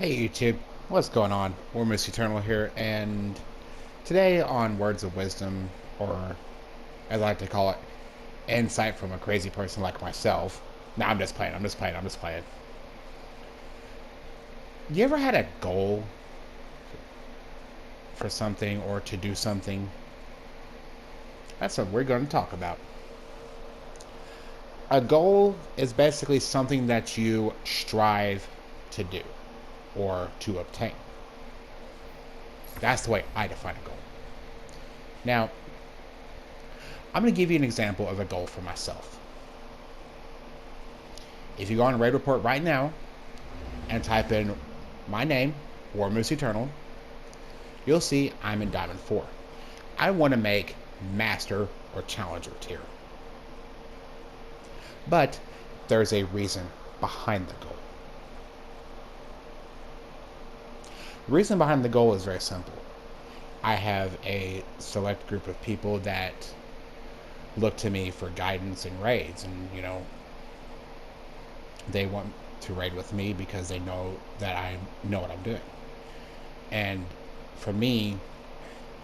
Hey YouTube, what's going on? We're Miss Eternal here, and today on Words of Wisdom, or as I like to call it, insight from a crazy person like myself. Nah, I'm just playing, I'm just playing, I'm just playing. You ever had a goal for something or to do something? That's what we're going to talk about. A goal is basically something that you strive to do or to obtain. That's the way I define a goal. Now, I'm going to give you an example of a goal for myself. If you go on Raid Report right now and type in my name, War Moose Eternal, you'll see I'm in Diamond 4. I want to make Master or Challenger tier. But there's a reason behind the goal. The reason behind the goal is very simple. I have a select group of people that look to me for guidance in raids, and they want to raid with me because they know that I know what I'm doing. And for me,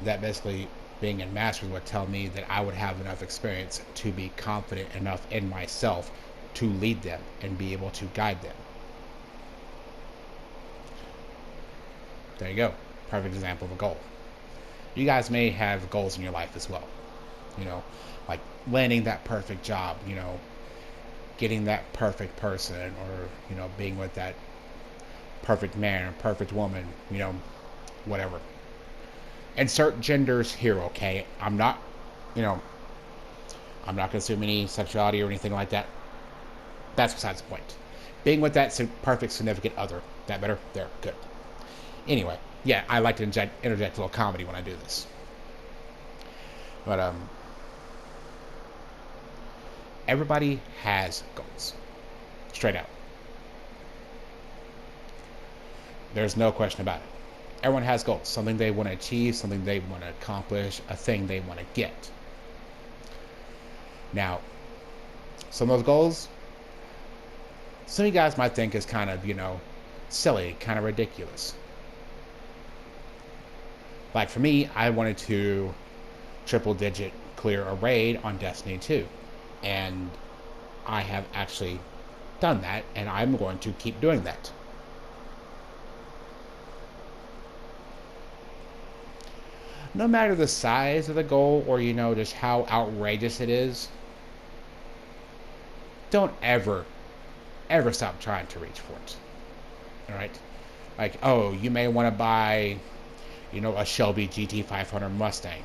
that basically being in Masters would tell me that I would have enough experience to be confident enough in myself to lead them and be able to guide them. There you go. Perfect example of a goal. You guys may have goals in your life as well. Like landing that perfect job, getting that perfect person, or, being with that perfect man or perfect woman, whatever. Insert genders here, okay? I'm not going to assume any sexuality or anything like that. That's besides the point. Being with that perfect significant other. That better? There, good. Anyway, yeah, I like to interject a little comedy when I do this. But everybody has goals. Straight out. There's no question about it. Everyone has goals. Something they want to achieve, something they want to accomplish, a thing they want to get. Now, some of those goals, some of you guys might think is kind of, silly, kind of ridiculous. Like for me, I wanted to triple digit clear a raid on Destiny 2. And I have actually done that, and I'm going to keep doing that. No matter the size of the goal or, just how outrageous it is, don't ever stop trying to reach for it. All right? Like, oh, you may want to buy, a Shelby GT500 Mustang.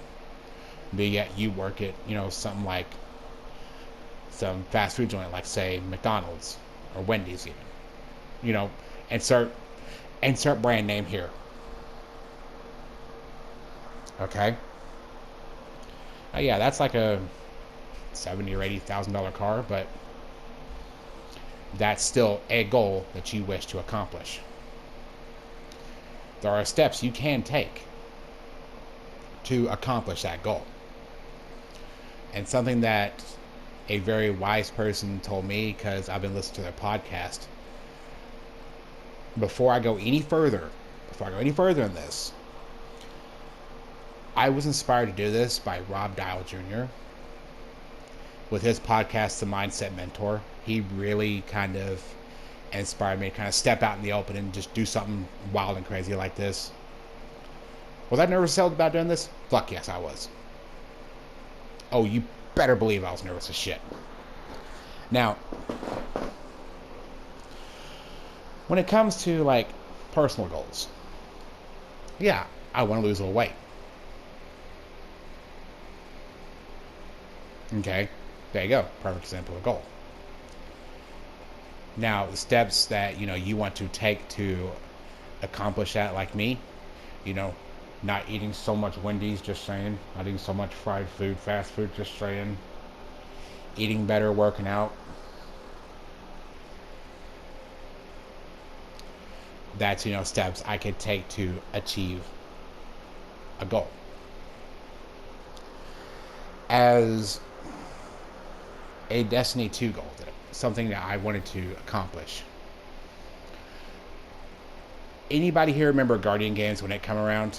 But yet you work at, something like some fast food joint, like, say, McDonald's or Wendy's even. Insert brand name here. Okay? Yeah, that's like a $70,000 or $80,000 car, but that's still a goal that you wish to accomplish. There are steps you can take to accomplish that goal. And something that a very wise person told me, because I've been listening to their podcast, before I go any further in this, I was inspired to do this by Rob Dial Jr. with his podcast, The Mindset Mentor. He really kind of inspired me to kind of step out in the open and just do something wild and crazy like this. Was I nervous about doing this? Fuck yes, I was. Oh, you better believe I was nervous as shit. Now, when it comes to, like, personal goals, yeah, I want to lose a little weight. Okay, there you go. Perfect example of a goal. Now, the steps that, you want to take to accomplish that, like me, not eating so much Wendy's, just saying. Not eating so much fried food, fast food, just saying. Eating better, working out. That's, steps I could take to achieve a goal. As a Destiny 2 goal, something that I wanted to accomplish. Anybody here remember Guardian games when it come around?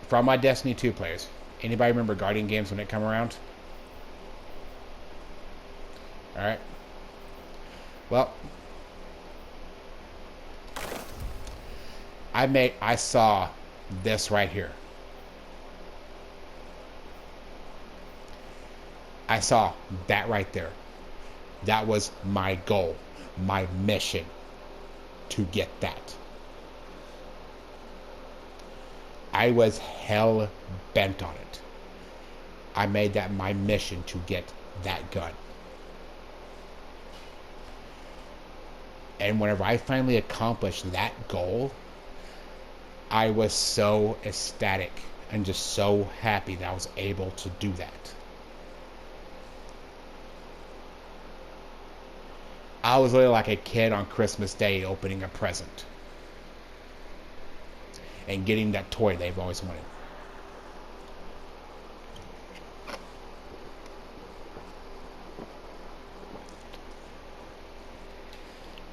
From my Destiny 2 players, anybody remember Guardian games when it come around? Alright. Well, I saw this right here. I saw that right there. That was my goal, my mission to get that. I was hell bent on it. I made that my mission to get that gun. And whenever I finally accomplished that goal, I was so ecstatic and just so happy that I was able to do that. I was literally like a kid on Christmas Day opening a present and getting that toy they've always wanted.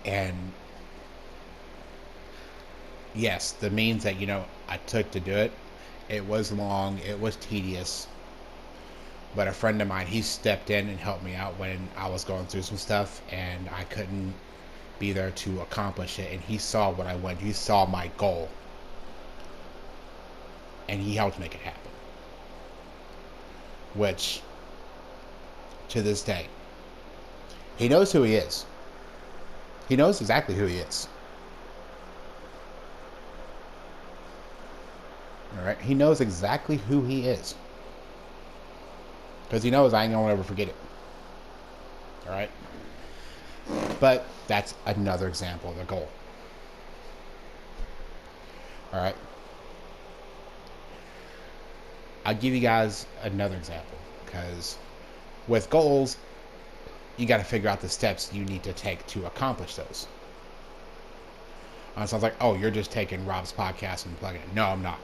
And yes, the means that, I took to do it, it was long, it was tedious. But a friend of mine, he stepped in and helped me out when I was going through some stuff and I couldn't be there to accomplish it. And he saw what I wanted. He saw my goal. And he helped make it happen. Which, to this day, he knows who he is. He knows exactly who he is. Alright? He knows exactly who he is. Because he knows I ain't gonna ever forget it. Alright? But that's another example of the goal. Alright? I'll give you guys another example. Because with goals, you got to figure out the steps you need to take to accomplish those. So I was like, oh, you're just taking Rob's podcast and plugging it. No, I'm not.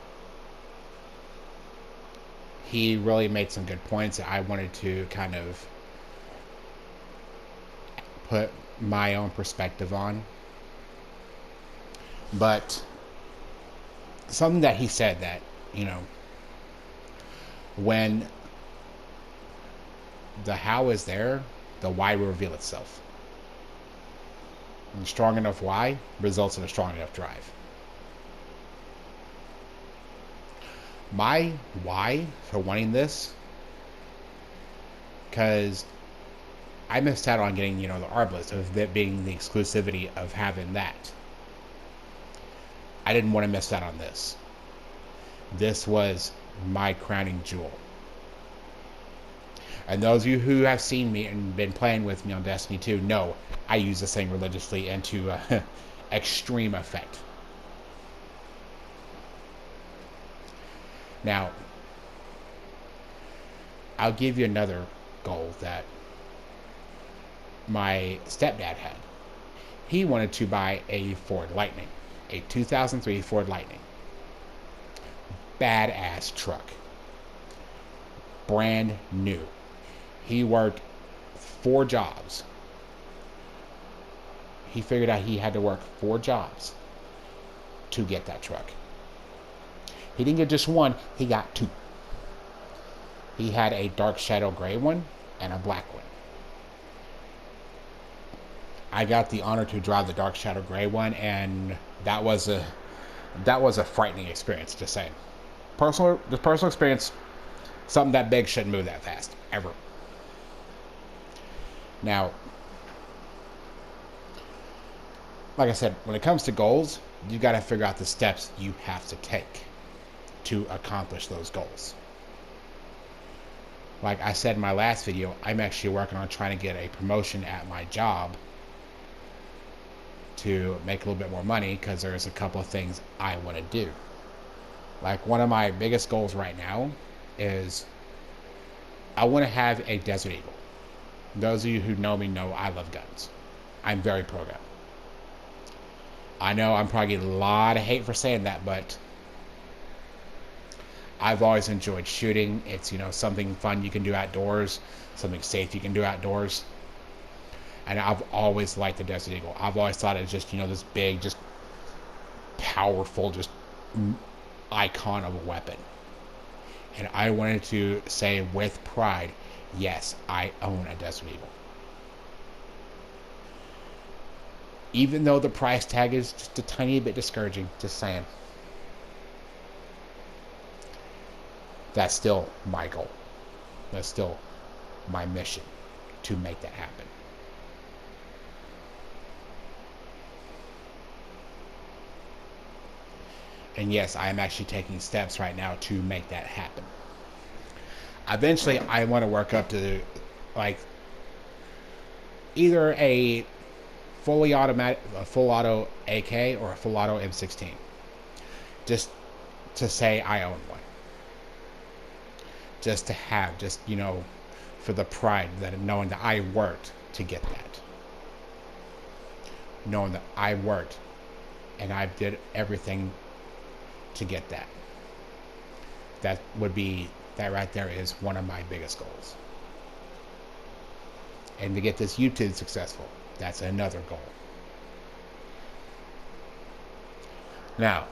He really made some good points that I wanted to kind of put my own perspective on. But something that he said that, when the how is there, the why will reveal itself. And a strong enough why results in a strong enough drive. My why for wanting this, because I missed out on getting, the Arbalist, of that being the exclusivity of having that. I didn't want to miss out on this. This was my crowning jewel. And those of you who have seen me and been playing with me on Destiny 2 know I use this thing religiously and to extreme effect. Now, I'll give you another goal that my stepdad had. He wanted to buy a Ford Lightning, a 2003 Ford Lightning. Badass truck. Brand new. He worked 4 jobs. He figured out he had to work 4 jobs to get that truck. He didn't get just one, he got 2. He had a dark shadow gray one and a black one. I got the honor to drive the dark shadow gray one, and that was a frightening experience, just saying. Personal experience, something that big shouldn't move that fast, ever. Now, like I said, when it comes to goals, you got to figure out the steps you have to take to accomplish those goals. Like I said in my last video, I'm actually working on trying to get a promotion at my job to make a little bit more money, because there's a couple of things I want to do. Like, one of my biggest goals right now is I want to have a Desert Eagle. Those of you who know me know I love guns. I'm very pro-gun. I know I'm probably getting a lot of hate for saying that, but I've always enjoyed shooting. It's, something fun you can do outdoors, something safe you can do outdoors. And I've always liked the Desert Eagle. I've always thought it was just, this big, just powerful, just icon of a weapon. And I wanted to say with pride, yes, I own a Desert Eagle. Even though the price tag is just a tiny bit discouraging, just saying. That's still my goal. That's still my mission to make that happen. And yes, I am actually taking steps right now to make that happen. Eventually, I want to work up to like either a fully automatic, a full auto AK or a full auto M16. Just to say I own one. Just to have, for the pride that knowing that I worked to get that. Knowing that I worked and I did everything to get that. That right there is one of my biggest goals. And to get this YouTube successful, that's another goal. Now,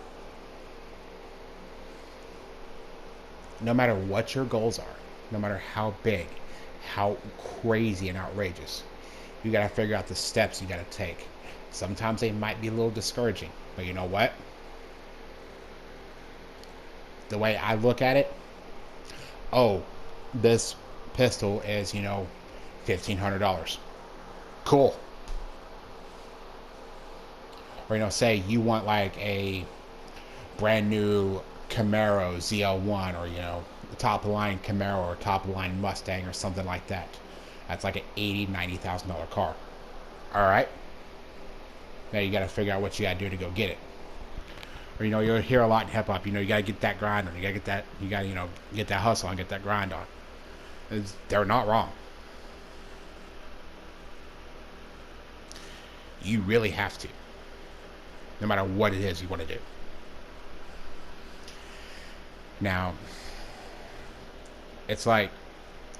no matter what your goals are, no matter how big, how crazy and outrageous, you got to figure out the steps you got to take. Sometimes they might be a little discouraging, but you know what? The way I look at it, this pistol is, $1,500. Cool. Or, say you want like a brand new Camaro ZL1 or, the top of the line Camaro or top of the line Mustang or something like that. That's like an $80,000, $90,000 car. All right. Now you got to figure out what you got to do to go get it. Or, you'll hear a lot in hip hop, you got to get that grind on. You got to get that, get that hustle on, get that grind on. They're not wrong. You really have to. No matter what it is you want to do. Now, it's like,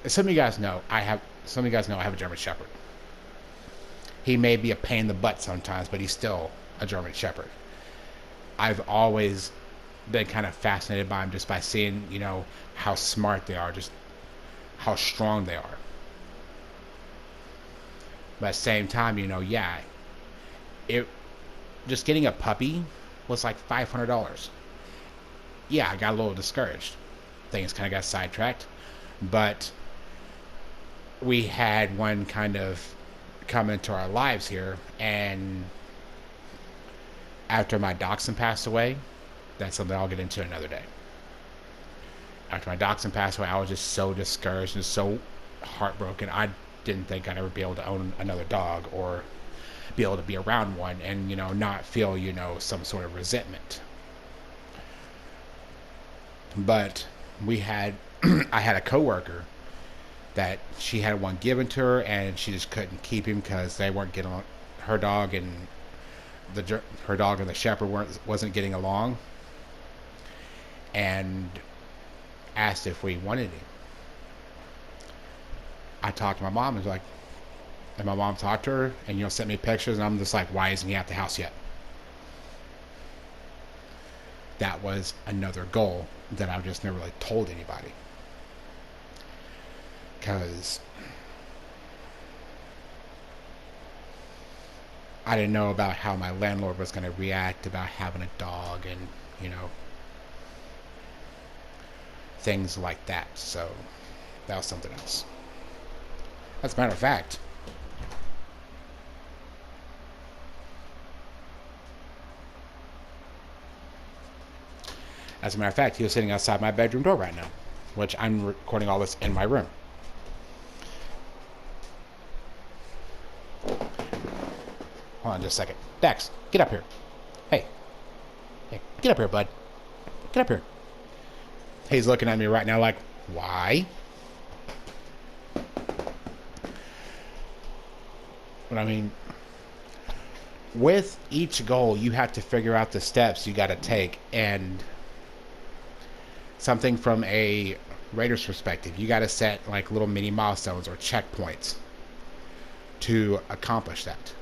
some of you guys know I have a German Shepherd. He may be a pain in the butt sometimes, but he's still a German Shepherd. I've always been kind of fascinated by him just by seeing, how smart they are, just how strong they are. But at the same time, just getting a puppy was like $500. Yeah, I got a little discouraged. Things kind of got sidetracked. But we had one kind of come into our lives here, and after my dachshund passed away, that's something I'll get into another day. After my dachshund passed away, I was just so discouraged and so heartbroken. I didn't think I'd ever be able to own another dog or be able to be around one and, not feel, some sort of resentment. But I had a coworker that she had one given to her and she just couldn't keep him because they weren't getting along. Her dog and the shepherd wasn't getting along, and asked if we wanted him. I talked to my mom and my mom talked to her and sent me pictures, and I'm just like, why isn't he at the house yet? That was another goal that I've just never really told anybody, because I didn't know about how my landlord was going to react about having a dog and, things like that. So that was something else. As a matter of fact, he was sitting outside my bedroom door right now, which I'm recording all this in my room. Hold on just a second. Dex, get up here. Hey, get up here, bud. Get up here. He's looking at me right now like, why? But I mean, with each goal, you have to figure out the steps you got to take, and something from a Raider's perspective, you got to set like little mini milestones or checkpoints to accomplish that.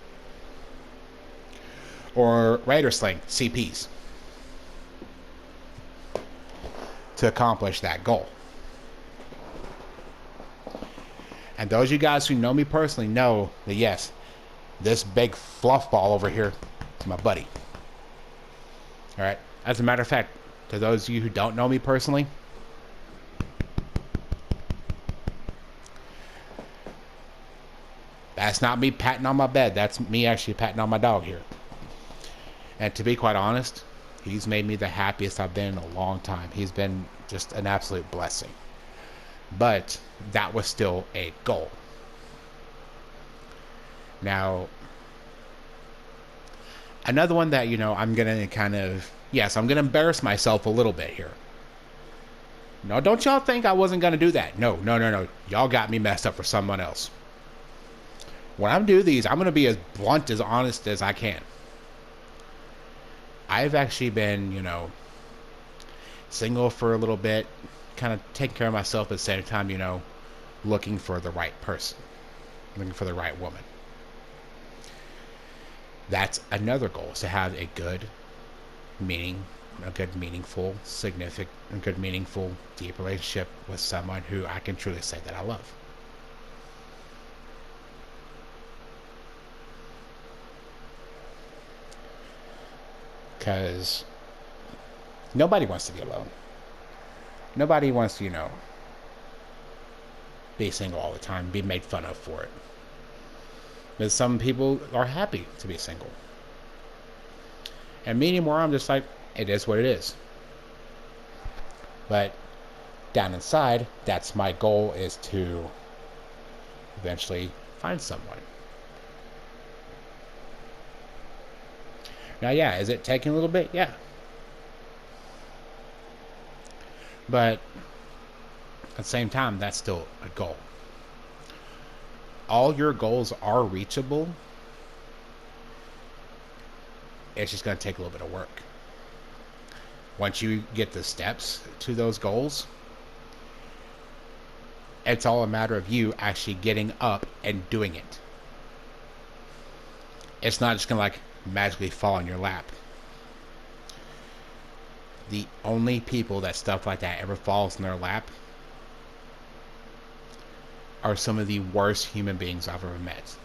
Or Raider Sling, CPs, to accomplish that goal. And those of you guys who know me personally know that yes, this big fluff ball over here is my buddy. Alright? As a matter of fact, to those of you who don't know me personally, that's not me patting on my bed. That's me actually patting on my dog here. And to be quite honest, he's made me the happiest I've been in a long time. He's been just an absolute blessing. But that was still a goal. Now, another one that, I'm going to kind of, yes, I'm going to embarrass myself a little bit here. No, don't y'all think I wasn't going to do that. No. Y'all got me messed up for someone else. When I do these, I'm going to be as blunt, as honest as I can. I've actually been, single for a little bit, kind of taking care of myself at the same time, looking for the right person, looking for the right woman. That's another goal, is to have a good, meaningful, significant, a good, meaningful, deep relationship with someone who I can truly say that I love. Because nobody wants to be alone. Nobody wants to, be single all the time, be made fun of for it. But some people are happy to be single. And me anymore, I'm just like, it is what it is. But down inside, that's my goal, is to eventually find someone. Now, yeah, is it taking a little bit? Yeah. But at the same time, that's still a goal. All your goals are reachable. It's just going to take a little bit of work. Once you get the steps to those goals, it's all a matter of you actually getting up and doing it. It's not just going to magically fall in your lap. The only people that stuff like that ever falls in their lap are some of the worst human beings I've ever met.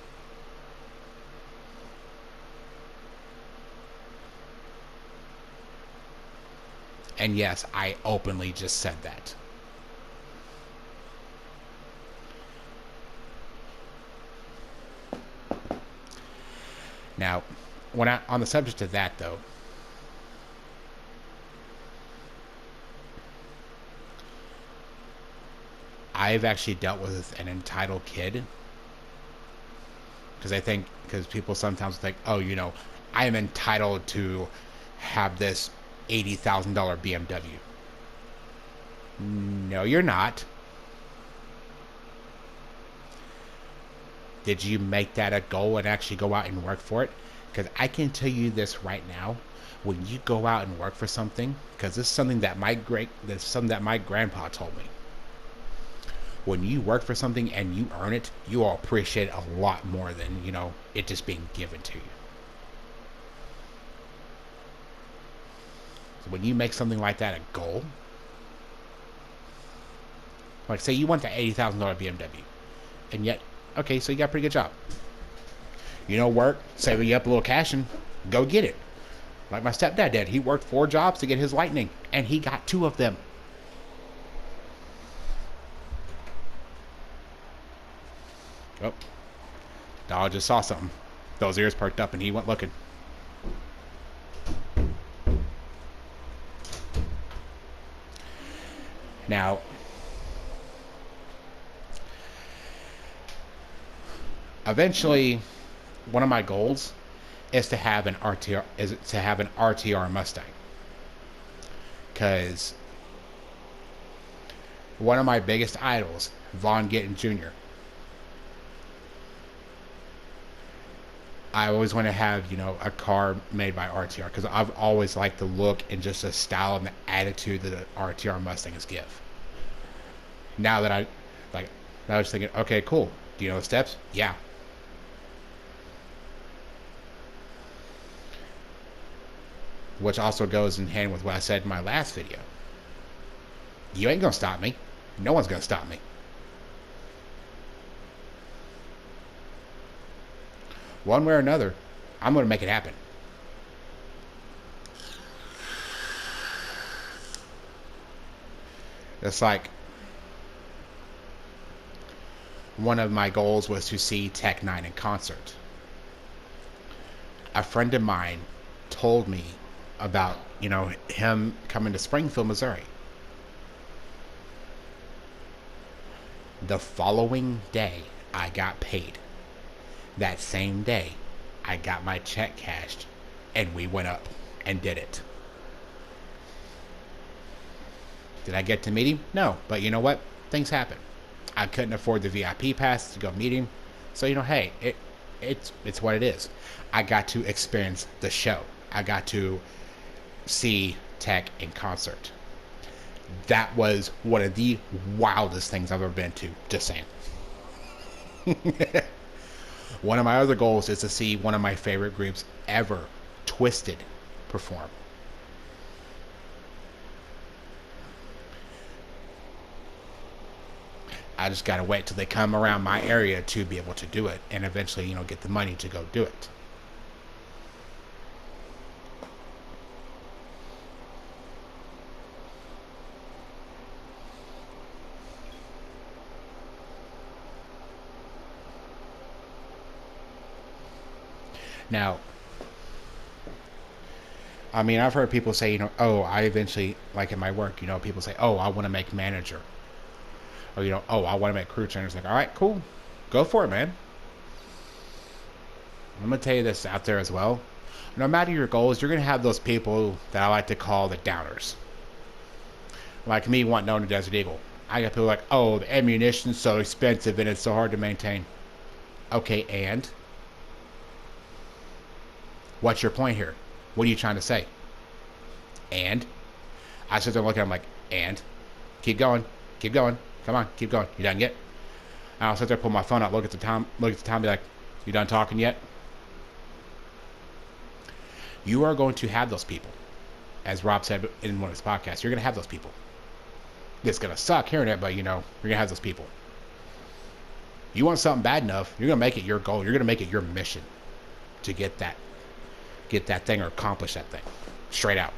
And yes, I openly just said that. Now, on the subject of that, though, I've actually dealt with an entitled kid. Because people sometimes think, oh, I am entitled to have this $80,000 BMW. No, you're not. Did you make that a goal and actually go out and work for it? Because I can tell you this right now, when you go out and work for something, because this is something that my grandpa told me. When you work for something and you earn it, you will appreciate it a lot more than, it just being given to you. So when you make something like that a goal, like say you want the $80,000 BMW, and yet, okay, so you got a pretty good job. Work, saving you up a little cash, and go get it. Like my stepdad did. He worked 4 jobs to get his Lightning, and he got 2 of them. Oh, dog just saw something. Those ears perked up, and he went looking. Now, eventually, one of my goals is to have an RTR Mustang, because one of my biggest idols, Vaughn Gittin Jr. I always want to have, a car made by RTR, because I've always liked the look and just the style and the attitude that the RTR Mustangs give. Now that I was thinking, okay, cool. Do you know the steps? Yeah. which also goes in hand with what I said in my last video. You ain't gonna stop me. No one's gonna stop me. One way or another, I'm gonna make it happen. It's like one of my goals was to see Tech Nine in concert. A friend of mine told me about, him coming to Springfield, Missouri. The following day, I got paid. That same day, I got my check cashed, and we went up and did it. Did I get to meet him? No, but you know what? Things happen. I couldn't afford the VIP pass to go meet him, so hey, it's what it is. I got to experience the show. I got to see Tech in concert. That was one of the wildest things I've ever been to. Just saying. One of my other goals is to see one of my favorite groups ever, Twisted, perform. I just gotta wait till they come around my area to be able to do it, and eventually, get the money to go do it. Now, I've heard people say, I eventually, like in my work, people say, I want to make manager. Or, I want to make crew trainer. It's like, all right, cool. Go for it, man. I'm going to tell you this out there as well. No matter your goals, you're going to have those people that I like to call the downers. Like me wanting to own a Desert Eagle. I got people like, the ammunition's so expensive and it's so hard to maintain. Okay, and? What's your point here? What are you trying to say? And? I sit there looking at him like, and? Keep going. Keep going. Come on, keep going. You done yet? And I'll sit there, pull my phone out, look at the time, be like, you done talking yet? You are going to have those people. As Rob said in one of his podcasts, you're going to have those people. It's going to suck hearing it, but you're going to have those people. You want something bad enough, you're going to make it your goal. You're going to make it your mission to get that thing or accomplish that thing. Straight out.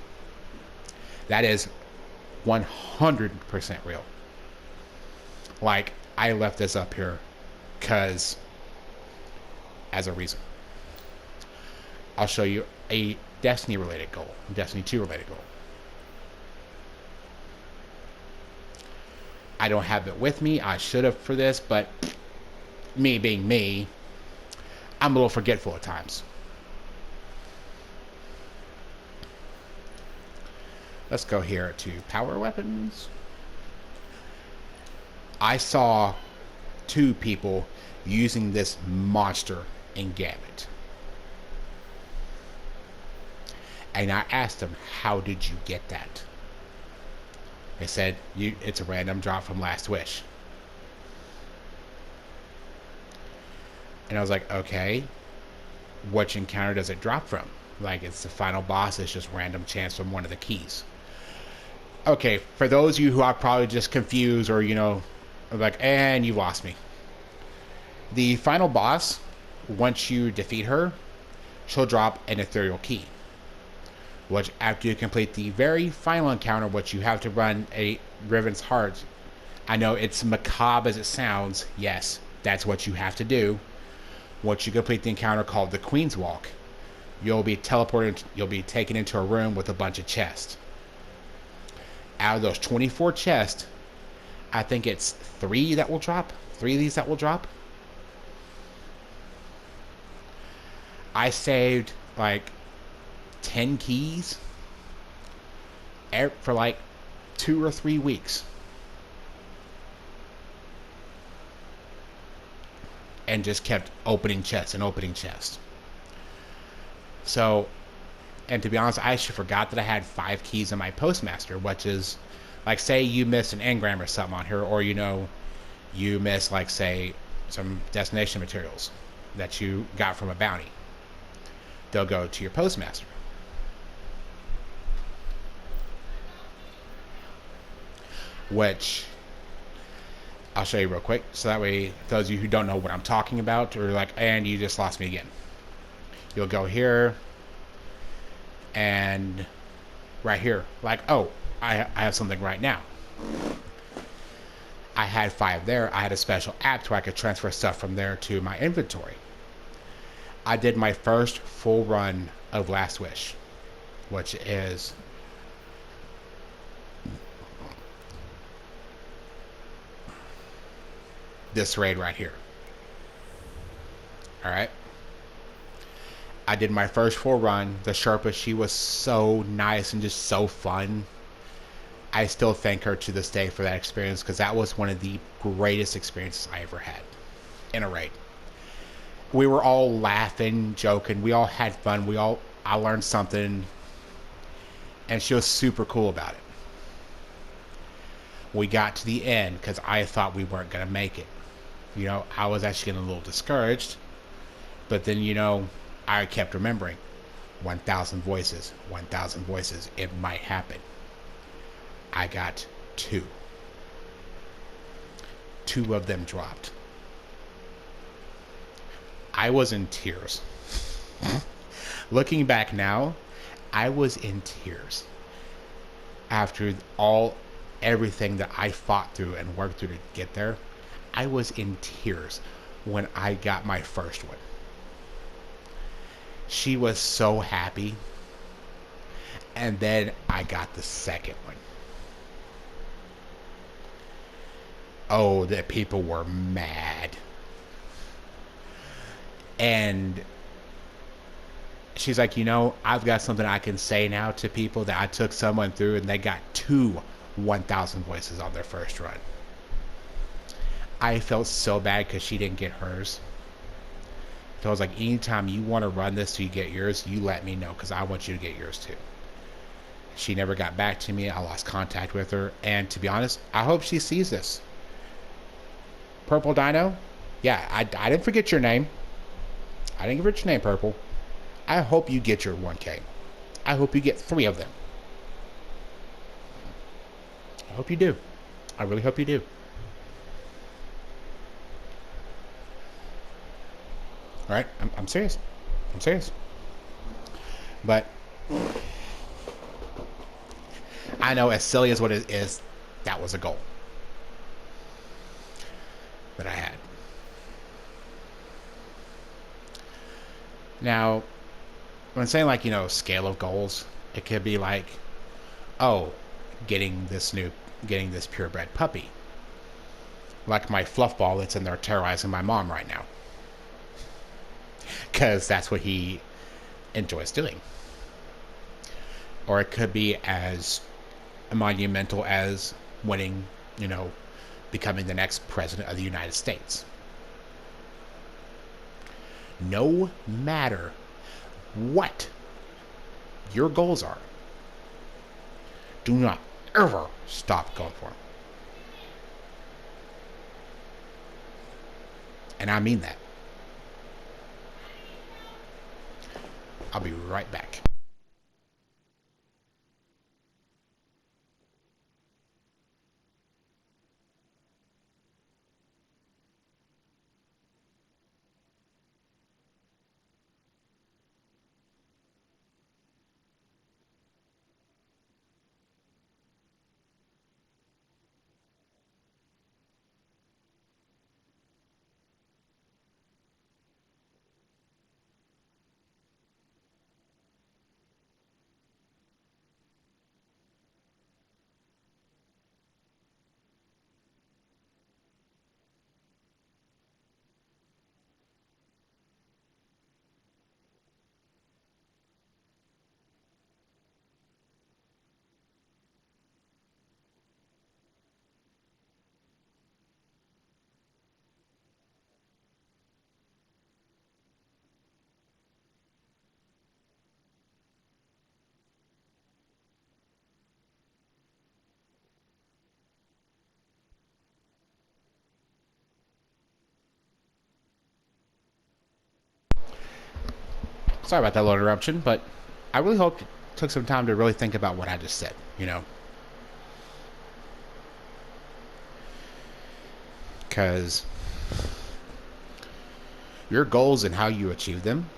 That is 100% real. Like, I left this up here because as a reason. I'll show you a Destiny 2 related goal. I don't have it with me. I should have for this, but me being me, I'm a little forgetful at times. Let's go here to power weapons. I saw 2 people using this monster in Gambit. And I asked them, how did you get that? They said, it's a random drop from Last Wish. And I was like, okay, which encounter does it drop from? Like, it's the final boss, it's just random chance from one of the keys. Okay, for those of you who are probably just confused or, like, and you lost me. The final boss, once you defeat her, she'll drop an ethereal key. Which, after you complete the very final encounter, which you have to run a Riven's Heart. I know it's macabre as it sounds. Yes, that's what you have to do. Once you complete the encounter called the Queen's Walk, you'll be teleported, you'll be taken into a room with a bunch of chests. Out of those 24 chests, I think it's 3 that will drop. 3 of these that will drop. I saved like 10 keys for like 2 or 3 weeks. And just kept opening chests and opening chests. So, and to be honest, I actually forgot that I had 5 keys in my Postmaster, which is, like, say you miss an engram or something on here, or, you miss, like, say, some destination materials that you got from a bounty. They'll go to your Postmaster. which I'll show you real quick. So that way, those of you who don't know what I'm talking about, or like, and you just lost me again. You'll go here and right here, like, oh, I have something right now. I had 5 there. I had a special app where I could transfer stuff from there to my inventory. I did my first full run of Last Wish, which is this raid right here. All right. I did my first full run. The Sherpa, she was so nice and just so fun. I still thank her to this day for that experience because that was one of the greatest experiences I ever had in a raid. We were all laughing, joking. We all had fun. I learned something, and she was super cool about it. We got to the end because I thought we weren't going to make it. You know, I was actually getting a little discouraged, but then, you know, I kept remembering 1,000 voices, 1,000 voices. It might happen. I got 2. 2 of them dropped. I was in tears. Looking back now, I was in tears. After everything that I fought through and worked through to get there, I was in tears when I got my first one. She was so happy. And then I got the second one. Oh, the people were mad. And she's like, you know, I've got something I can say now to people that I took someone through and they got 2 1,000 voices on their first run. I felt so bad because she didn't get hers. So I was like, anytime you want to run this till you get yours, you let me know because I want you to get yours too. She never got back to me. I lost contact with her. And to be honest, I hope she sees this. Purple Dino? Yeah, I didn't forget your name. I didn't forget your name, Purple. I hope you get your 1K. I hope you get 3 of them. I hope you do. I really hope you do. All right? I'm serious. I'm serious. But I know, as silly as what it is, that was a goal that I had. Now, when saying like, you know, scale of goals, it could be like, oh, getting this purebred puppy. Like my fluff ball that's in there terrorizing my mom right now. Because that's what he enjoys doing. Or it could be as monumental as winning, you know, becoming the next president of the United States. No matter what your goals are, do not ever stop going for them. And I mean that. I'll be right back. Sorry about that little interruption, but I really hope you took some time to really think about what I just said, you know. Because your goals and how you achieve them,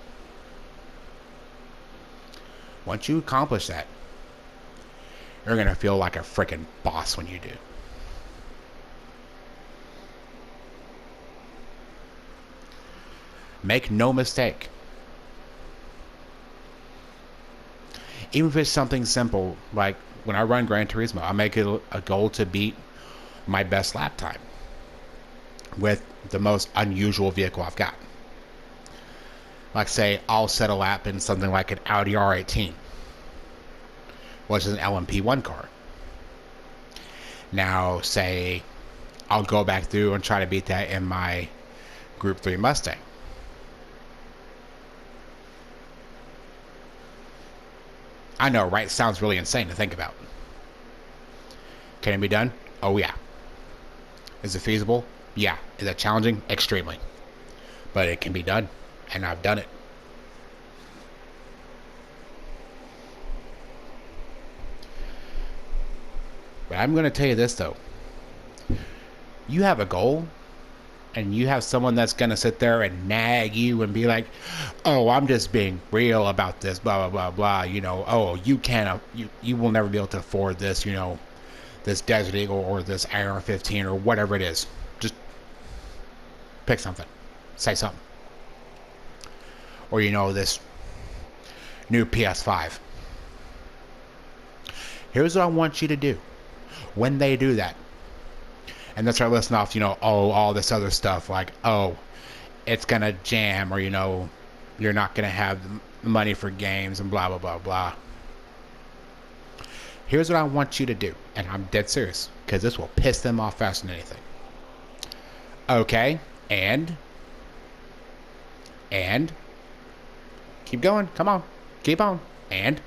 once you accomplish that, you're going to feel like a freaking boss when you do. Make no mistake. Even if it's something simple, like when I run Gran Turismo, I make it a goal to beat my best lap time with the most unusual vehicle I've got. Like, say, I'll set a lap in something like an Audi R18, which is an LMP1 car. Now, say, I'll go back through and try to beat that in my Group 3 Mustang. I know, right? Sounds really insane to think about. Can it be done? Oh, yeah. Is it feasible? Yeah. Is it challenging? Extremely. But it can be done, and I've done it. But I'm going to tell you this, though. You have a goal, and you have someone that's going to sit there and nag you and be like, oh, I'm just being real about this, blah, blah, blah, blah. You know, oh, you can't, you will never be able to afford this, you know, this Desert Eagle or this AR-15 or whatever it is. Just pick something. Say something. Or, you know, this new PS5. Here's what I want you to do. When they do that, and they start listing off, you know, oh, all this other stuff, like, oh, it's going to jam, or, you know, you're not going to have the money for games, and blah, blah, blah, blah. Here's what I want you to do, and I'm dead serious, because this will piss them off faster than anything. Okay, and, keep going, come on, keep on, and,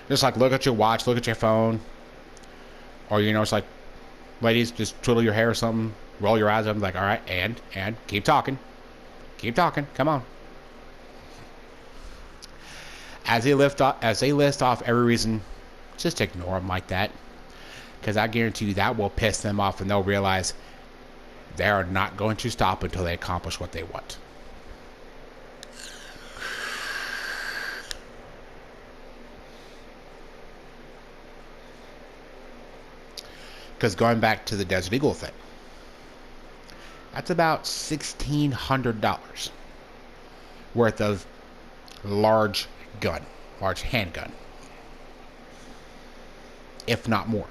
just like look at your watch, look at your phone, or, you know, it's like, ladies, just twiddle your hair or something, roll your eyes up, like, all right, and keep talking, come on. As they list off every reason, just ignore them like that, because I guarantee you that will piss them off, and they'll realize they are not going to stop until they accomplish what they want. Because going back to the Desert Eagle thing, that's about $1,600 worth of large handgun, if not more.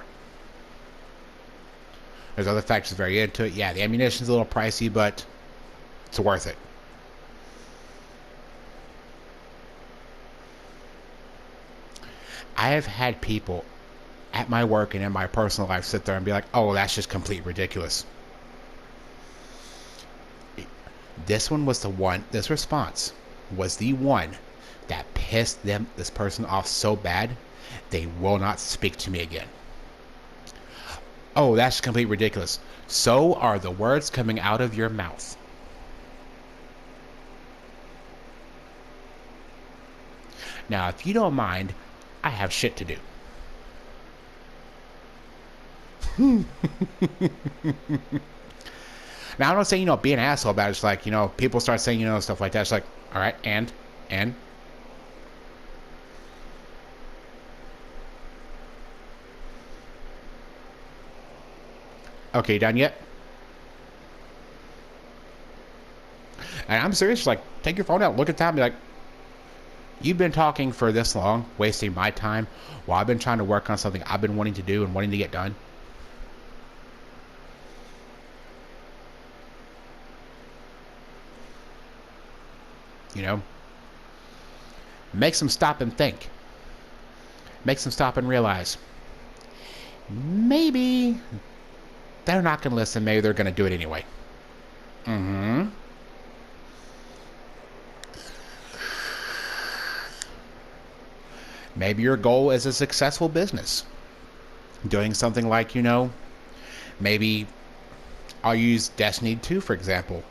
There's other factors very into it. Yeah, the ammunition's a little pricey, but it's worth it. I have had people at my work and in my personal life sit there and be like, oh, that's just complete ridiculous. This response was the one that pissed this person off so bad, they will not speak to me again. Oh, that's complete ridiculous. So are the words coming out of your mouth. Now, if you don't mind, I have shit to do. Now, I'm not saying, you know, be an asshole about it. It's like, you know, people start saying, you know, stuff like that. It's like, all right, and. Okay, done yet? And I'm serious, like, take your phone out, look at time, be like, you've been talking for this long, wasting my time, while I've been trying to work on something I've been wanting to do and wanting to get done. You know? Makes them stop and think. Makes them stop and realize, maybe they're not going to listen, maybe they're going to do it anyway. Maybe your goal is a successful business. Doing something like, you know, maybe I'll use Destiny 2, for example.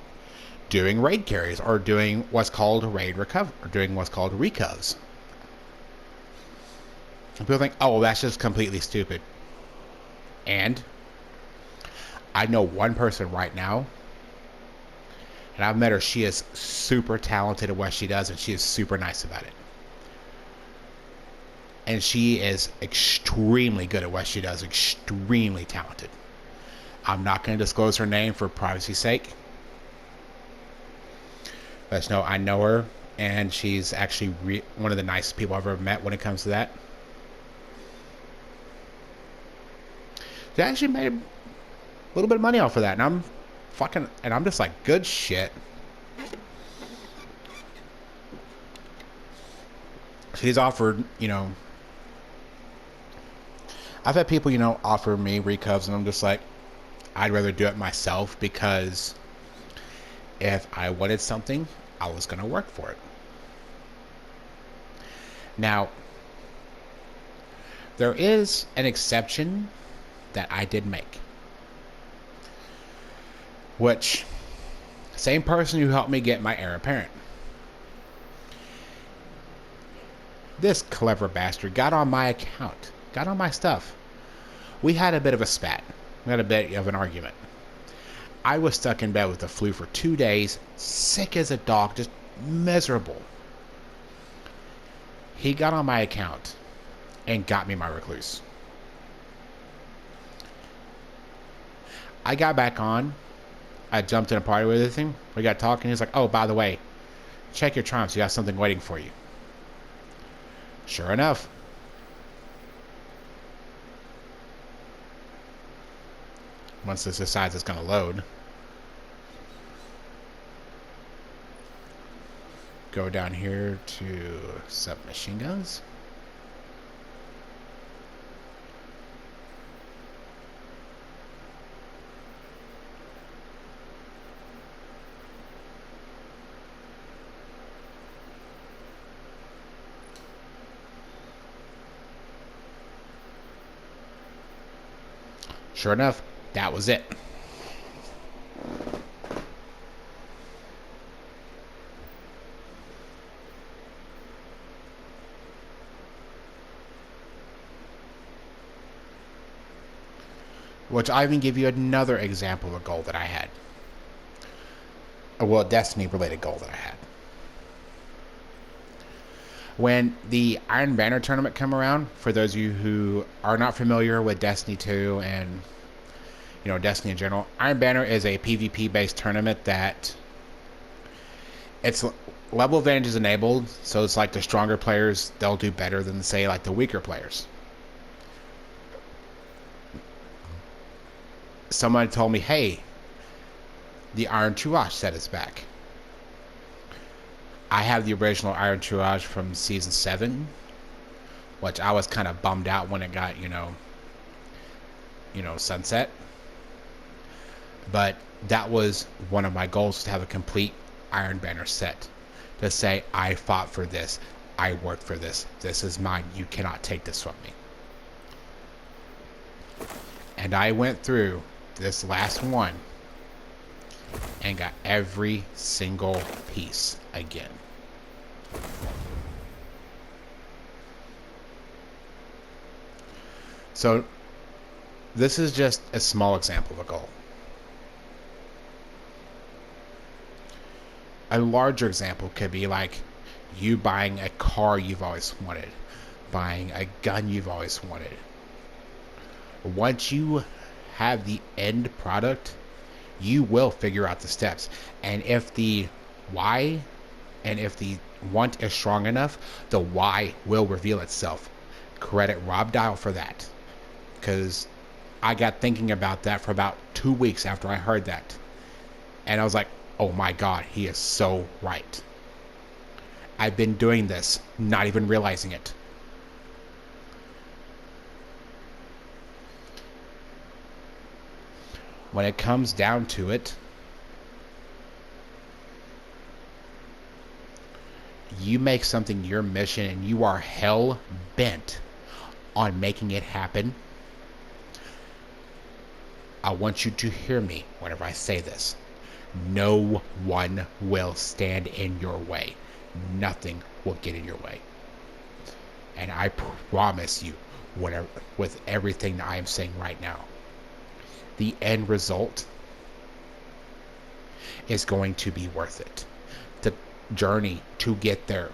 Doing raid carries, or doing what's called raid recover, or doing what's called recovs. And people think, oh, well, that's just completely stupid. And I know one person right now, and I've met her. She is super talented at what she does, and she is super nice about it. And she is extremely good at what she does, extremely talented. I'm not going to disclose her name for privacy's sake. But just know I know her, and she's actually one of the nicest people I've ever met when it comes to that. She actually made a little bit of money off of that, and I'm just like, good shit. She's offered, I've had people, offer me recovs, and I'm just like, I'd rather do it myself, because if I wanted something, I was going to work for it. Now, there is an exception that I did make, which, same person who helped me get my heir apparent. This clever bastard got on my account, got on my stuff. We had a bit of a spat. We had a bit of an argument. I was stuck in bed with the flu for 2 days, sick as a dog, just miserable. He got on my account and got me my recluse. I got back on. I jumped in a party with him. We got talking. He's like, oh, by the way, check your trumps. You got something waiting for you. Sure enough. Once this decides it's going to load. Go down here to submachine guns. Sure enough, that was it. Which I even give you another example of a goal that I had. Well, a Destiny related goal that I had. When the Iron Banner tournament come around, for those of you who are not familiar with Destiny 2 and Destiny in general, Iron Banner is a PvP based tournament that it's level advantage is enabled, so it's like the stronger players, they'll do better than, say, like the weaker players. Someone told me, hey, the Iron Triage set is back. I have the original Iron Triage from Season 7, which I was kind of bummed out when it got, sunset. But that was one of my goals, to have a complete Iron Banner set. To say, I fought for this. I worked for this. This is mine. You cannot take this from me. And I went through this last one and got every single piece again. So this is just a small example of a goal. A larger example could be like you buying a car you've always wanted, buying a gun you've always wanted. Once you have the end product, you will figure out the steps. And if the why and if the want is strong enough, the why will reveal itself. Credit Rob Dial for that. Because I got thinking about that for about 2 weeks after I heard that. And I was like, oh my God, he is so right. I've been doing this, not even realizing it. When it comes down to it, you make something your mission and you are hell bent on making it happen. I want you to hear me whenever I say this. No one will stand in your way. Nothing will get in your way. And I promise you, whatever, with everything that I am saying right now, the end result is going to be worth it. The journey to get there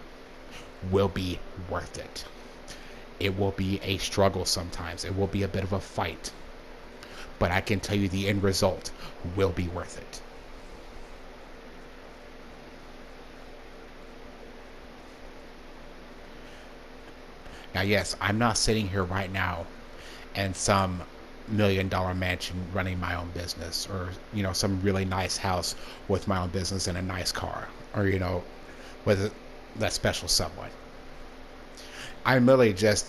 will be worth it. It will be a struggle sometimes. It will be a bit of a fight. But I can tell you the end result will be worth it. Now, yes, I'm not sitting here right now in some $1 million mansion running my own business, or, some really nice house with my own business and a nice car, or, with that special someone. I'm literally just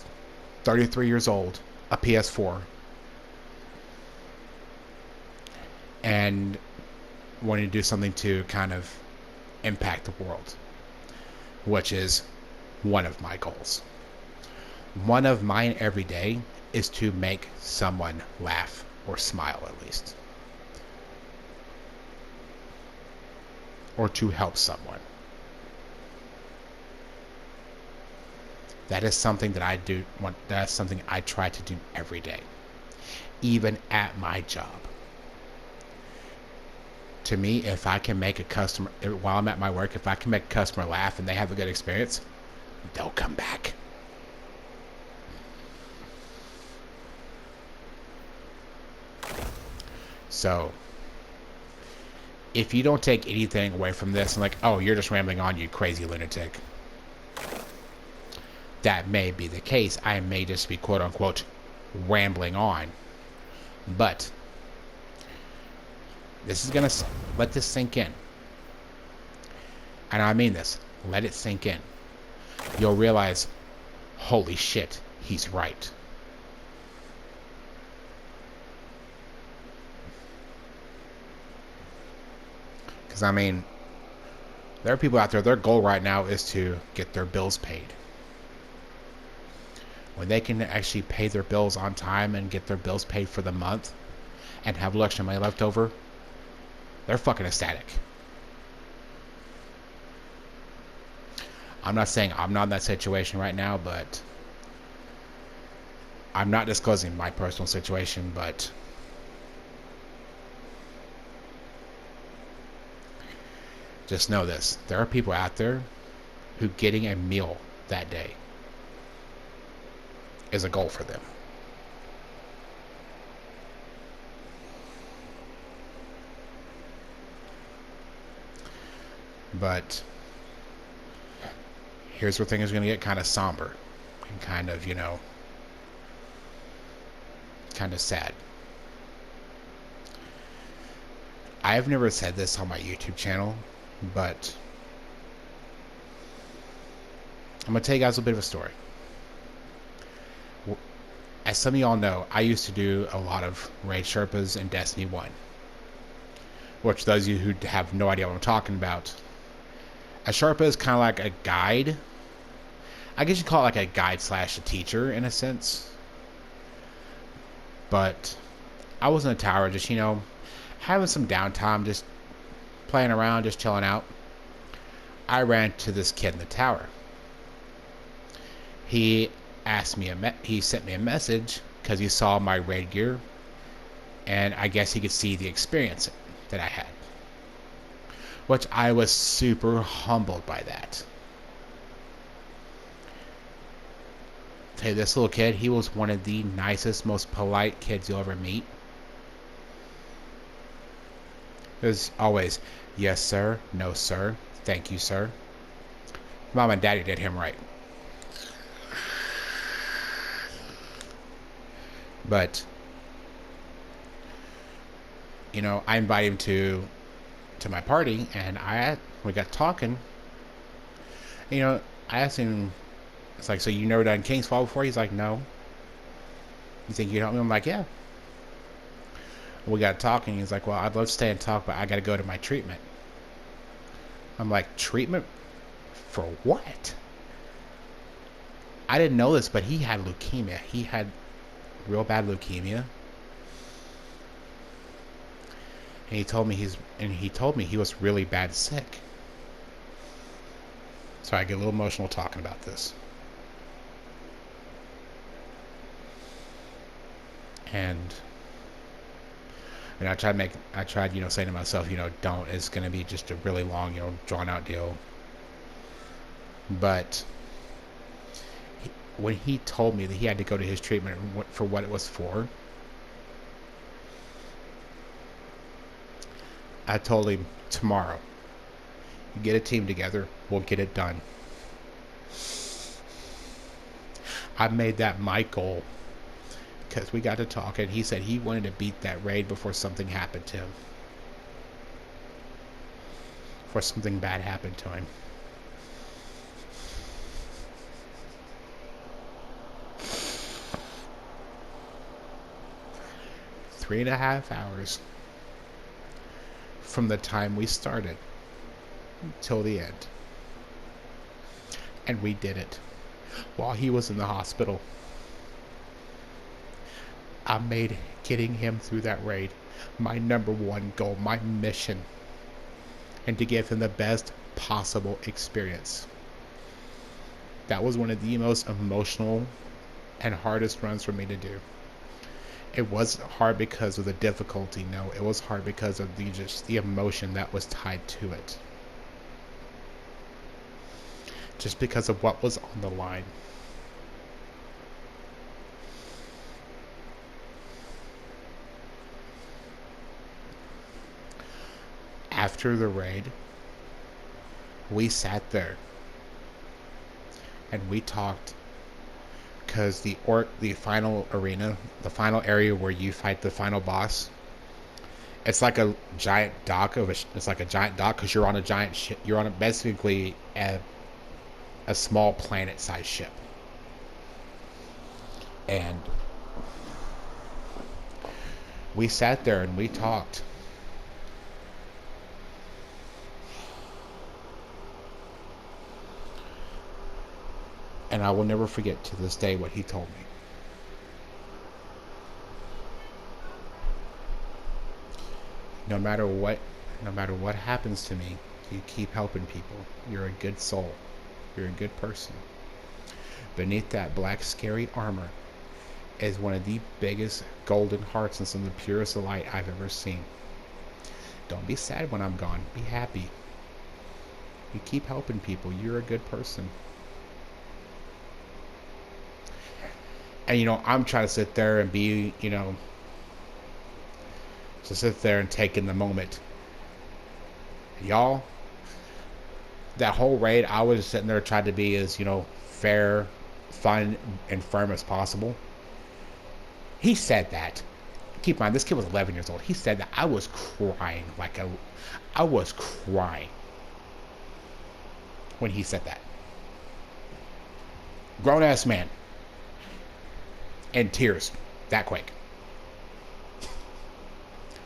33 years old, a PS4, and wanting to do something to kind of impact the world, which is one of my goals. One of mine every day is to make someone laugh or smile, at least, or to help someone. That is something that I do want. That's something I try to do every day, even at my job. To me, if I can make a customer, while I'm at my work, if I can make a customer laugh and they have a good experience, they'll come back. So, if you don't take anything away from this and like, oh, you're just rambling on, you crazy lunatic, that may be the case. I may just be quote unquote rambling on. But this is going to let this sink in. And I mean this. Let it sink in. You'll realize, holy shit, he's right. Because, I mean, there are people out there, their goal right now is to get their bills paid. When they can actually pay their bills on time and get their bills paid for the month and have extra money left over, they're fucking ecstatic. I'm not saying I'm not in that situation right now, but I'm not disclosing my personal situation, but just know this. There are people out there who getting a meal that day is a goal for them. But here's where things are going to get kind of somber and kind of, kind of sad. I've never said this on my YouTube channel, but I'm going to tell you guys a bit of a story. As some of y'all know, I used to do a lot of Raid Sherpas in Destiny 1. Which, those of you who have no idea what I'm talking about, a Sherpa is kind of like a guide. I guess you call it like a guide slash a teacher in a sense. But I was in a tower just, having some downtime, just playing around, just chilling out. I ran to this kid in the tower. He sent me a message because he saw my raid gear, and I guess he could see the experience that I had, which I was super humbled by that. Hey, this little kid, he was one of the nicest, most polite kids you'll ever meet. There's always, yes sir, no sir, thank you sir. Mom and daddy did him right. But, I invited him to my party, and we got talking. I asked him, it's like, so you never done King's Fall before? He's like, no. You think you help me? I'm like, yeah. We got talking. He's like, well, I'd love to stay and talk, but I got to go to my treatment. I'm like, treatment? For what? I didn't know this, but he had leukemia. He had real bad leukemia. And he told me he was really bad sick. So I get a little emotional talking about this. And I tried, saying to myself, don't, it's going to be just a really long, drawn out deal. But when he told me that he had to go to his treatment for what it was for, I told him, tomorrow, you get a team together, we'll get it done. I made that my goal because we got to talk, and he said he wanted to beat that raid before something happened to him. Before something bad happened to him. Three and a half hours from the time we started till the end. And we did it while he was in the hospital. I made getting him through that raid my number one goal, my mission, and to give him the best possible experience. That was one of the most emotional and hardest runs for me to do. It wasn't hard because of the difficulty, no, it was hard because of the emotion that was tied to it. Just because of what was on the line. After the raid, we sat there and we talked, because the final arena, the final area where you fight the final boss, it's like a giant dock because you're on a giant ship. You're on basically a small planet-sized ship, and we sat there and we talked. And I will never forget to this day what he told me. No matter what happens to me, you keep helping people. You're a good soul. You're a good person. Beneath that black scary armor is one of the biggest golden hearts and some of the purest light I've ever seen. Don't be sad when I'm gone. Be happy. You keep helping people. You're a good person. And, I'm trying to sit there and be, to sit there and take in the moment. Y'all, that whole raid, I was sitting there trying to be as, fair, fun, and firm as possible. He said that. Keep in mind, this kid was 11 years old. He said that. I was crying. I was crying when he said that. Grown-ass man. In tears that quick.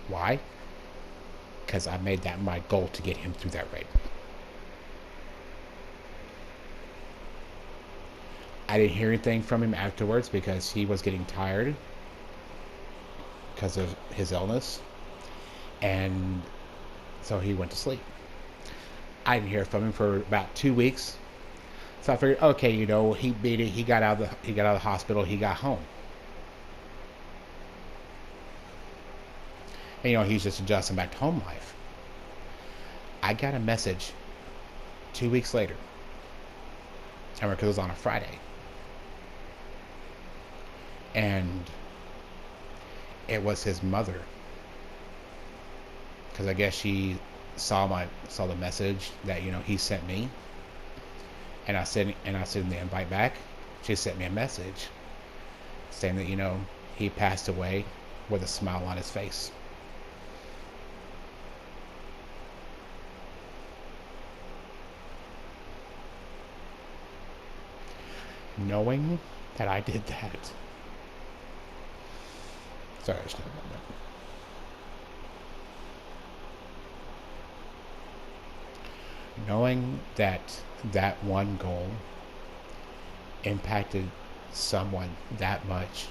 Why? Because I made that my goal to get him through that raid. I didn't hear anything from him afterwards because he was getting tired because of his illness, and so he went to sleep. I didn't hear from him for about 2 weeks, so I figured, okay, he beat it. He got out of the hospital. He got home. And, he's just adjusting back to home life. I got a message 2 weeks later. I remember because it was on a Friday. And it was his mother. Because I guess she saw the message that, he sent me. And I sent him the invite back. She sent me a message saying that, he passed away with a smile on his face. Knowing that I did that. Sorry, I just got about that. Knowing that one goal impacted someone that much,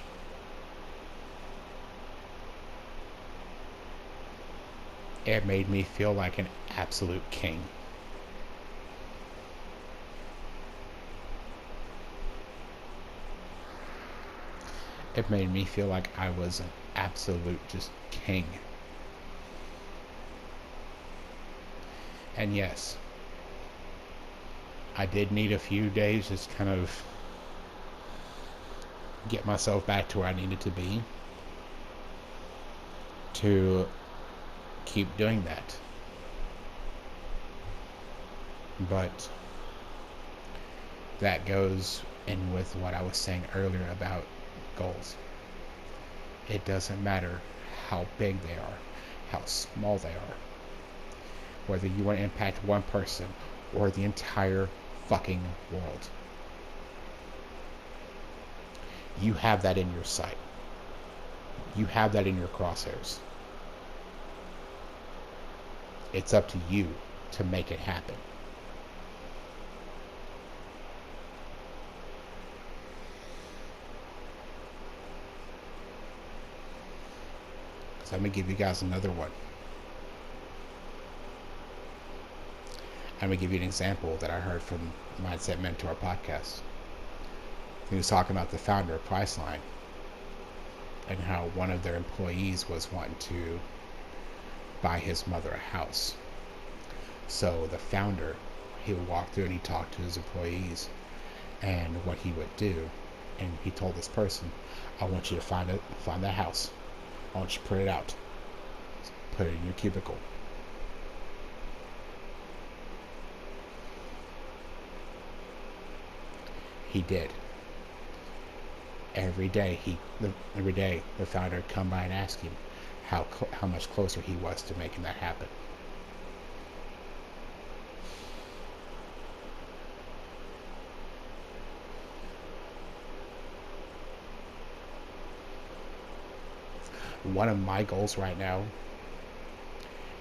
it made me feel like an absolute king. It made me feel like I was an absolute just king. And yes, I did need a few days just kind of get myself back to where I needed to be to keep doing that. But that goes in with what I was saying earlier about goals. It doesn't matter how big they are, how small they are, whether you want to impact one person or the entire fucking world. You have that in your sight. You have that in your crosshairs. It's up to you to make it happen. So let me give you guys another one. I'm going to give you an example that I heard from Mindset Mentor podcast. He was talking about the founder of Priceline and how one of their employees was wanting to buy his mother a house. So the founder, he would walk through and he talked to his employees and what he would do. And he told this person, I want you to find that house. I want you to print it out. Put it in your cubicle. He did. Every day the founder would come by and ask him how much closer he was to making that happen. One of my goals right now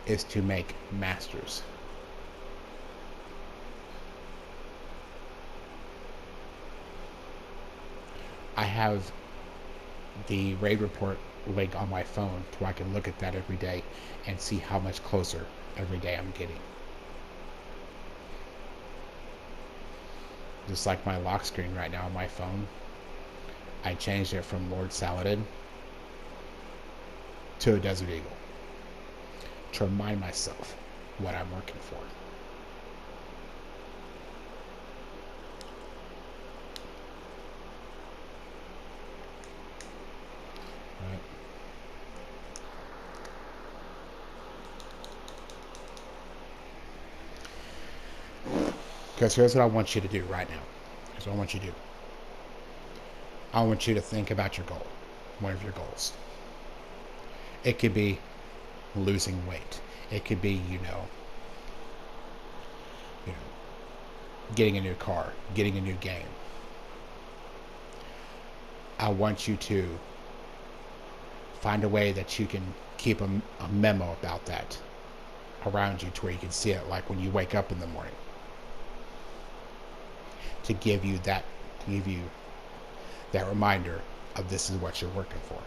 is to make masters. I have the raid report link on my phone so I can look at that every day and see how much closer every day I'm getting. Just like my lock screen right now on my phone, I changed it from Lord Saladin to a Desert Eagle to remind myself what I'm working for. Right. Because here's what I want you to do right now. Here's what I want you to do. I want you to think about your goal, one of your goals. It could be losing weight. It could be, getting a new car, getting a new game. I want you to find a way that you can keep a memo about that around you to where you can see it, like when you wake up in the morning, to give you that reminder of this is what you're working for.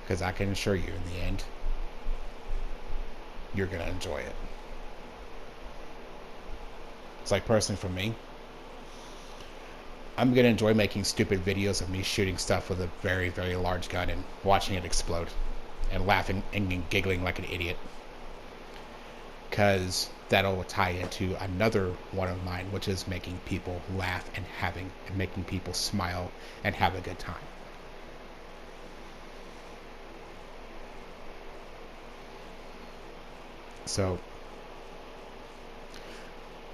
Because I can assure you, in the end, you're going to enjoy it. It's like, personally for me, I'm going to enjoy making stupid videos of me shooting stuff with a very, very large gun and watching it explode and laughing and giggling like an idiot. Because that'll tie into another one of mine, which is making people laugh and making people smile and have a good time. So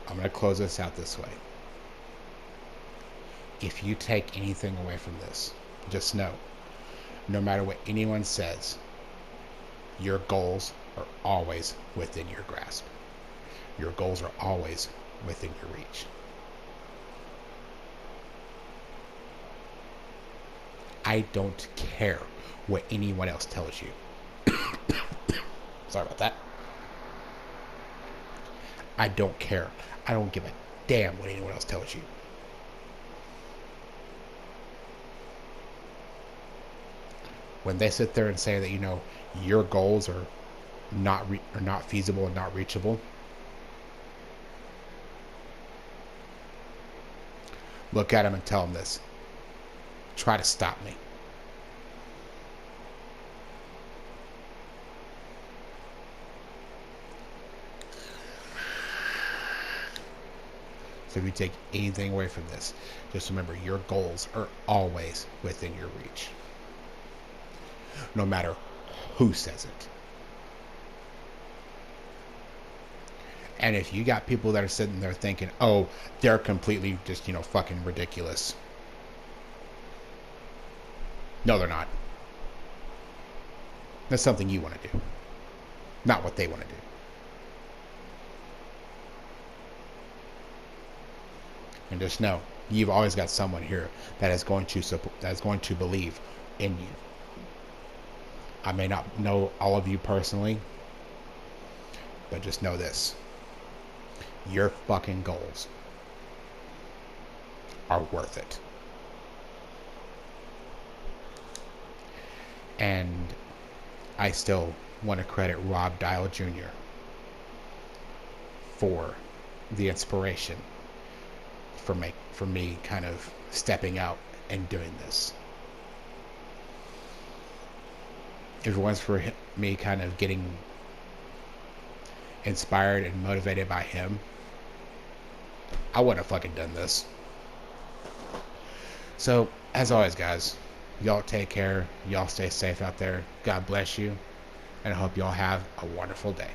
I'm going to close this out this way. If you take anything away from this, just know, no matter what anyone says, your goals are always within your grasp. Your goals are always within your reach. I don't care what anyone else tells you. Sorry about that. I don't care. I don't give a damn what anyone else tells you. When they sit there and say that, your goals are not feasible and not reachable, Look at them and tell them this. Try to stop me. So if you take anything away from this, just remember your goals are always within your reach. No matter who says it. And if you got people that are sitting there thinking, oh, they're completely just, fucking ridiculous. No, they're not. That's something you want to do, not what they want to do. And just know, you've always got someone here that is going to support, that's going to believe in you. I may not know all of you personally, but just know this. Your fucking goals are worth it. And I still want to credit Rob Dial Jr. for the inspiration for me kind of stepping out and doing this. If it wasn't for me kind of getting inspired and motivated by him, I wouldn't have fucking done this. So, as always, guys, y'all take care. Y'all stay safe out there. God bless you. And I hope y'all have a wonderful day.